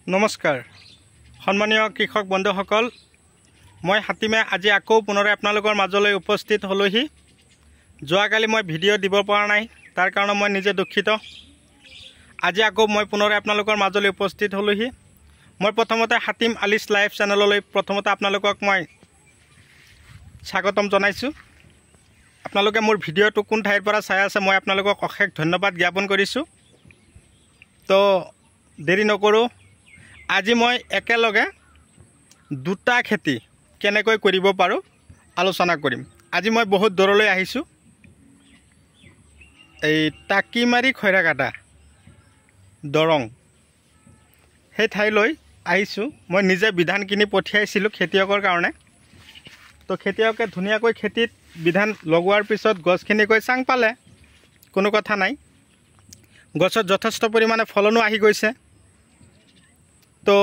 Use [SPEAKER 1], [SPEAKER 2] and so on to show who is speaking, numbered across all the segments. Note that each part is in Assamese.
[SPEAKER 1] নমস্কাৰ সন্মানীয় কৃষক বন্ধুসকল মই হাতিমে আজি আকৌ পুনৰাই আপোনালোকৰ মাজলৈ উপস্থিত হলোহি যোৱাকালি মই ভিডিঅ' দিব পৰা নাই তাৰ কাৰণে মই নিজে দুখিত আজি আকৌ মই পুনৰাই আপোনালোকৰ মাজলৈ উপস্থিত হলোহি মই প্ৰথমতে হাতিম আলিছ লাইভ চেনেললৈ প্ৰথমতে আপোনালোকক মই স্বাগতম জনাইছো আপোনালোকে মোৰ ভিডিঅ'টো কোন ঠাইৰ পৰা চাই আছে মই আপোনালোকক অশেষ ধন্যবাদ জ্ঞাপন কৰিছো তো দেৰি নকৰো আজি মই একেলগে দুটা খেতি কেনেকৈ কৰিব পাৰো আলোচনা কৰিম আজি মই বহুত দূৰলৈ আহিছো এই টাকিমাৰি খৈৰাকাটা দৰং হে ঠাইলৈ আহিছো মই নিজে বিধান কিনি পঠিয়াইছিলো খেতিয়কৰ কাৰণে তো খেতিয়কে ধুনিয়াকৈ খেতিত বিধান লগোৱাৰ পিছত গছখিনি কৈ চাং পালে কোনো কথা নাই গছত যথেষ্ট পৰিমাণে ফলনো আহি গৈছে তো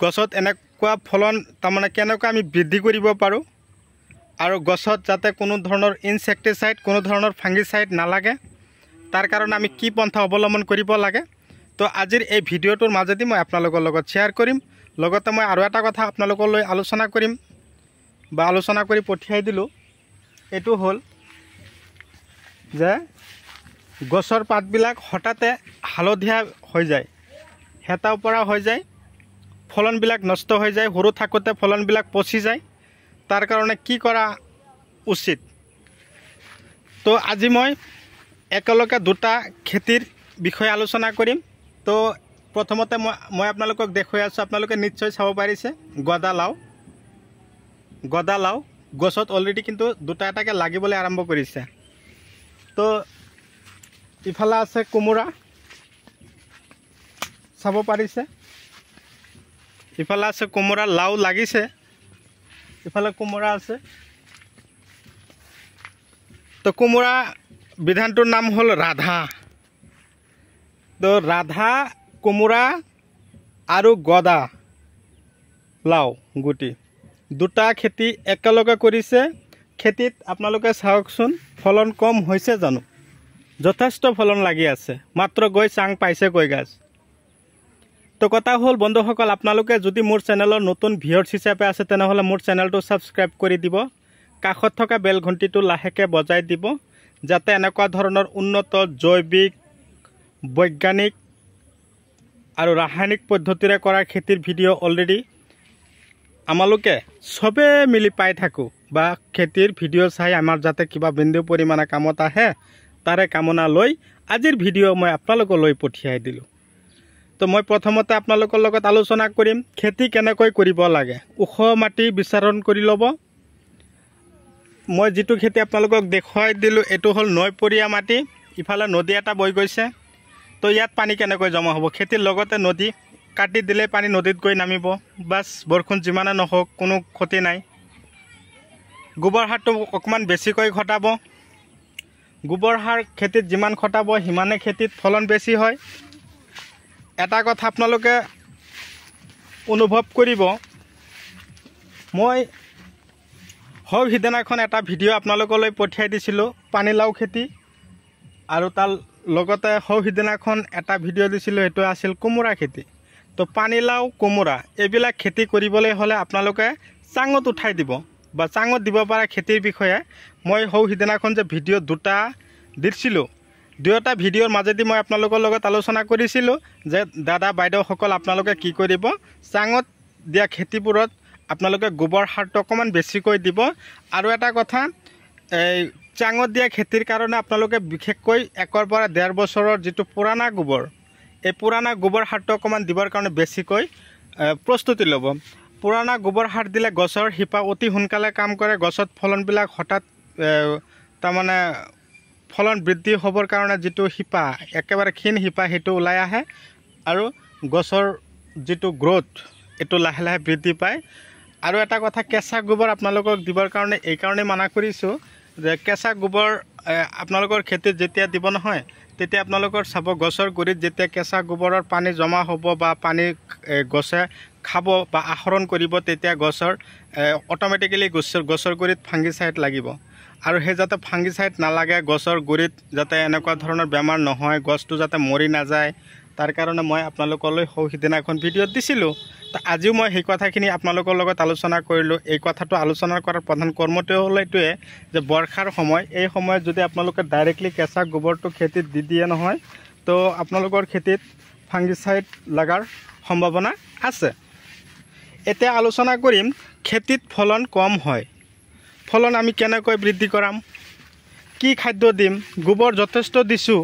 [SPEAKER 1] গছত এনেকুৱা ফলন তাৰমানে কেনেকৈ আমি বৃদ্ধি কৰিব পাৰোঁ আৰু গছত যাতে কোনো ধৰণৰ ইনসেক্টিসাইড কোনো ধৰণৰ ফাঙ্গিসাইড নালাগে তাৰ কাৰণে আমি কি পন্থা অৱলম্বন কৰিব লাগে তো আজিৰ এই ভিডিঅ'টোৰ মাজেদি মই আপোনালোকৰ লগত শ্বেয়াৰ কৰিম লগতে মই আৰু এটা কথা আপোনালোকলৈ আলোচনা কৰিম বা আলোচনা কৰি পঠিয়াই দিলো এটো হল যে গছৰ পাতবিলাক হঠাতে হালধীয়া হৈ যায় হেতা পৰা হৈ যায় ফলনবিলাক নষ্ট হৈ যায় হৰু থাকোতে ফলনবিলাক পচি যায় তাৰ কাৰণে কি কৰা উচিত তো আজি মই একেলগে দুটা খেতিৰ বিষয়ে আলোচনা কৰিম তো প্ৰথমতে মই আপোনালোকক দেখুৱাই আছো আপোনালোকে নিশ্চয় চাব পাৰিছে গদালাও গছত অলৰেডি কিন্তু দুটা এটাকে লাগিবলৈ আৰম্ভ কৰিছে তো ইফালে আছে কোমোৰা চাব পাৰিছে ইফালে আছে কোমোৰা লাউ লাগিছে ইফালে কোমোৰা আছে তো কোমোৰা বিধানটোৰ নাম হল ৰাধা তো ৰাধা কোমোৰা আৰু গদা লাউ গুটি দুটা খেতি একেলগে কৰিছে খেতিত আপোনালোকে চাওকচোন ফলন কম হৈছে জানো যথেষ্ট ফলন লাগি আছে মাত্ৰ গৈ চাং পাইছে কৈ গাছ তো কথা হল বন্ধুসকল আপোনালোকে যদি মোৰ চেনেলৰ নতুন ভিউয়াৰ্স হিচাপে আছে তেনেহলে মোৰ চেনেলটো সাবস্ক্ৰাইব কৰি দিব কাষত থকা বেল ঘণ্টিটো লাহেকে বজাই দিব যাতে এনেকুৱা ধৰণৰ উন্নত জৈৱিক বৈজ্ঞানিক আৰু ৰাসায়নিক পদ্ধতিৰে কৰা খেতিৰ ভিডিঅ' অলৰেডি আমালোকে সবে মিলি পাই থাকো বা খেতিৰ ভিডিঅ' চাই আমাৰ যাতে কিবা বিন্দু পৰিমাণে কামত আহে তাৰে কামনা লৈ আজিৰ ভিডিঅ' মই আপোনালোকলৈ পঠিয়াই দিলো তো মই প্ৰথমতে আপোনালোকৰ লগত আলোচনা কৰিম খেতি কেনেকৈ কৰিব লাগে ওখ মাটি বিচাৰণ কৰি লব মই যেটো খেতি আপোনালোকক দেখুৱাই দিলো এটো হল নৈপৰীয়া মাটি ইফালে নদী এটা বৈ গৈছে তো ইয়াত পানী কেনেকৈ জমা হ'ব খেতিৰ লগতে নদী কাটি দিলে পানী নদীত গৈ নামিব বাস বৰষুণ যিমানে নহওক কোনো ক্ষতি নাই গোবৰ সাৰটো অকমান বেছিকৈ ঘটাব গোবৰ সাৰ খেতিত যিমান ঘটাব হিমানে খেতিত ফলন বেছি হয় এটা কথা আপোনালোকে অনুভৱ কৰিব মই হও হিদিনাখন এটা ভিডিঅ' আপোনালোকলৈ পঠিয়াই দিছিলো পানীলাও খেতি আৰু তাৰ লগতে হও হিদিনাখন এটা ভিডিঅ' দিছিলো এটো আছিল কোমোৰা খেতি তো পানীলাও কোমোৰা এইবিলাক খেতি কৰিবলৈ হলে আপোনালোকে চাঙত উঠাই দিব বা চাঙত দিব পৰা খেতিৰ বিষয়ে মই হও হিদিনাখন যে ভিডিঅ' দুটা দিছিলো দুটা ভিডিঅ'ৰ মাজেদি মই আপোনালোকৰ লগত আলোচনা কৰিছিলো যে দাদা বাইদেউ সকল আপোনালোকে কি কৰিব চাঙত দিয়া খেতিবোৰত আপোনালোকে গোবৰ সাৰটো অকমান বেছিকৈ দিব আৰু এটা কথা এই চাঙত দিয়া খেতিৰ কাৰণে আপোনালোকে বিশেষকৈ 1 পৰা 1.5 বছৰৰ যেটো পুৰানা গোবৰ এই পুৰানা গোবৰ সাৰটো অকমান দিবৰ কাৰণে বেছিকৈ প্ৰস্তুতি ল'ব পুৰানা গোবৰ সাৰ দিলে গছৰ হিপা অতি সোনকালে কাম কৰে গছত ফলনবিলাক হঠাৎ তাৰমানে ফলন বৃদ্ধি হ'বৰ কাৰণে যেটো হিপা একেবাৰে ক্ষীণ হিপা হেতু ওলাই আহে আৰু গছৰ যেটো গ্ৰোথ এটো লাহে লাহে বৃদ্ধি পায় আৰু এটা কথা কেঁচা গোবৰ আপোনালোকক দিবৰ কাৰণে এই কাৰণে মানা কৰিছো যে কেঁচা গোবৰ আপোনালোকৰ খেতিত যেতিয়া দিব নহয় তেতিয়া আপোনালোকৰ চাব গছৰ গুৰিত যেতিয়া কেঁচা গোবৰৰ পানী জমা হ'ব বা পানী গছে খাব বা আহৰণ কৰিব তেতিয়া গছৰ অটোমেটিক্যালি গছৰ গুৰিত ফাঙ্গিসাইড লাগিব আৰু হে যাতে ফাঙ্গিসাইড নালাগে গছৰ গুৰিত যাতে এনেকুৱা ধৰণৰ বেমাৰ নহয় গছটো যাতে মৰি না যায় তাৰ কাৰণে মই আপোনালোকলৈ সিদিনা এখন ভিডিঅ'ত দিছিলোঁ। তো আজিও মই সেই কথাখিনি আপোনালোকৰ লগত আলোচনা কৰিলোঁ। এই কথাটো আলোচনা কৰাৰ প্ৰধান কৰ্মটো হ'ল এইটোৱে যে বৰ্ষাৰ সময়, এই সময়ত যদি আপোনালোকে ডাইৰেক্টলি কেঁচা গোবৰটো খেতিত দি দিয়ে নহয়, তো আপোনালোকৰ খেতিত ফাংগিচাইড লগাৰ সম্ভাৱনা আছে। এতিয়া আলোচনা কৰিম খেতিত ফলন কম হয়, ফলন আমি কেনেকৈ বৃদ্ধি কৰাম, কি খাদ্য দিম। গোবৰ যথেষ্ট দিছোঁ।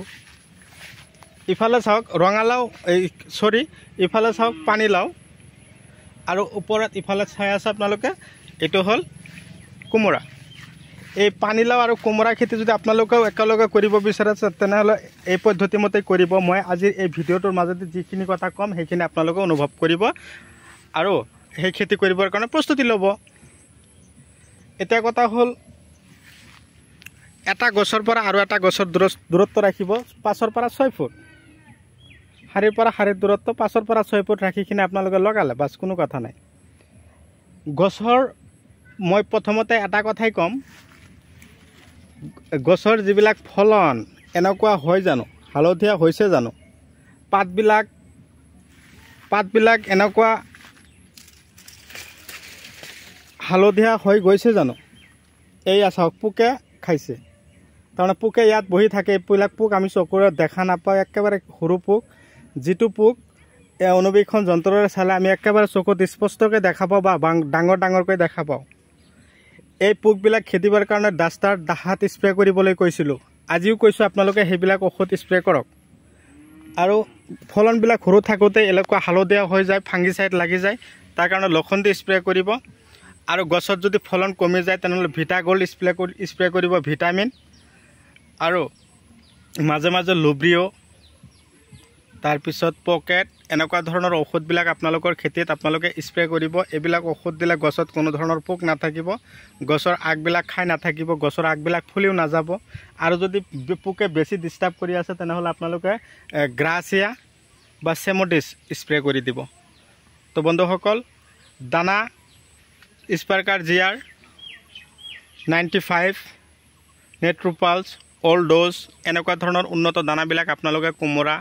[SPEAKER 1] ইফালে চাওক ৰঙালাও, ইফালে চাওক পানীলাও, আৰু ওপৰত ইফালে চাই আছে আপোনালোকে, এইটো হ'ল কোমোৰা। এই পানীলাও আৰু কোমোৰা খেতি যদি আপোনালোকেও একেলগে কৰিব বিচাৰে তেনেহ'লে এই পদ্ধতিমতে কৰিব। মই আজিৰ এই ভিডিঅ'টোৰ মাজতে যিখিনি কথা ক'ম সেইখিনি আপোনালোকে অনুভৱ কৰিব আৰু সেই খেতি কৰিবৰ কাৰণে প্ৰস্তুতি ল'ব। এতিয়া কথা হ'ল এটা গছৰ পৰা আৰু এটা গছৰ দূৰত্ব ৰাখিব 5 পৰা 6 ফুট। শাৰীৰ পৰা শাৰীৰ দূৰত্ব 5 পৰা 6 ফুট ৰাখি কিনে আপোনালোকে লগালে বাছ, কোনো কথা নাই। গছৰ মই প্ৰথমতে এটা কথাই ক'ম, গছৰ যিবিলাক ফলন এনেকুৱা হয় জানো, হালধীয়া হৈছে জানো, পাতবিলাক এনেকুৱা হালধীয়া হৈ গৈছে জানো। এয়া চাওক পোকে খাইছে, তাৰমানে পোকে ইয়াত বহি থাকে। এইবিলাক পোক আমি চকুৰে দেখা নাপাওঁ, একেবাৰে সৰু পোক। যিটো পোক এই অনুবীক্ষণ যন্ত্ৰৰে চালে আমি একেবাৰে চকুত স্পষ্টকৈ দেখা পাওঁ বা ডাঙৰকৈ দেখা পাওঁ। এই পোকবিলাক খেদিবৰ কাৰণে ডাষ্টাৰ দাহাত স্প্ৰে কৰিবলৈ কৈছিলোঁ। আজিও কৈছোঁ আপোনালোকে সেইবিলাক ঔষধ স্প্ৰে কৰক। আৰু ফলনবিলাক সৰু থাকোঁতে এনেকুৱা হালধীয়া হৈ যায়, ফাংগিচাইড লাগি যায়, তাৰ কাৰণে লখন্দি স্প্ৰে কৰিব। আৰু গছত যদি ফলন কমি যায় তেনেহ'লে ভিটাগোল্ড স্প্ৰে কৰিব, ভিটামিন। আৰু মাজে মাজে লুব্ৰিঅ', তাৰপিছত পকেট, এনেকুৱা ধৰণৰ ঔষধবিলাক আপোনালোকৰ খেতিত আপোনালোকে স্প্ৰে কৰিব। এইবিলাক ঔষধ দিলে গছত কোনো ধৰণৰ পোক নাথাকিব, গছৰ আগবিলাক খাই নাথাকিব, গছৰ আগবিলাক ফুলিও নাযাব। আৰু যদি পোকে বেছি ডিষ্টাৰ্ব কৰি আছে তেনেহ'লে আপোনালোকে গ্ৰাছিয়া বা চেমোডিছ স্প্ৰে কৰি দিব। তো বন্ধুসকল, দানা স্পাৰ্কাৰ GR 95, নেট্ৰোপালছ, অল্ড ড'জ, এনেকুৱা ধৰণৰ উন্নত দানাবিলাক আপোনালোকে কোমোৰা,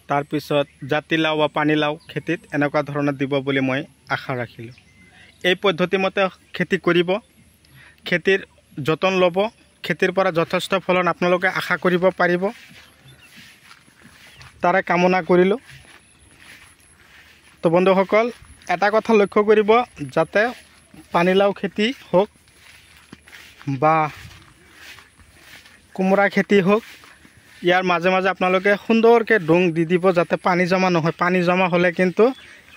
[SPEAKER 1] তাৰপিছত জাতিলাও বা পানীলাও খেতিত এনেকুৱা ধৰণৰ দিব বুলি মই আশা ৰাখিলোঁ। এই পদ্ধতিমতে খেতি কৰিব, খেতিৰ যতন ল'ব, খেতিৰ পৰা যথেষ্ট ফলন আপোনালোকে আশা কৰিব পাৰিব, তাৰে কামনা কৰিলোঁ। তো বন্ধুসকল, এটা কথা লক্ষ্য কৰিব, যাতে পানীলাও খেতি হওক বা কোমোৰা খেতি হওক, ইয়াৰ মাজে মাজে আপোনালোকে সুন্দৰকৈ ডোং দি দিব, যাতে পানী জমা নহয়। পানী জমা হ'লে কিন্তু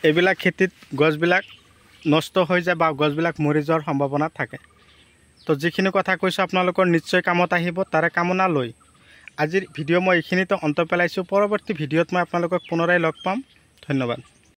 [SPEAKER 1] এইবিলাক খেতিত গছবিলাক নষ্ট হৈ যায় বা গছবিলাক মৰি যোৱাৰ সম্ভাৱনা থাকে। তো যিখিনি কথা কৈছোঁ আপোনালোকৰ নিশ্চয় কামত আহিব, তাৰে কামনা লৈ আজিৰ ভিডিঅ' মই এইখিনিতে অন্ত পেলাইছোঁ। পৰৱৰ্তী ভিডিঅ'ত মই আপোনালোকক পুনৰাই লগ পাম। ধন্যবাদ।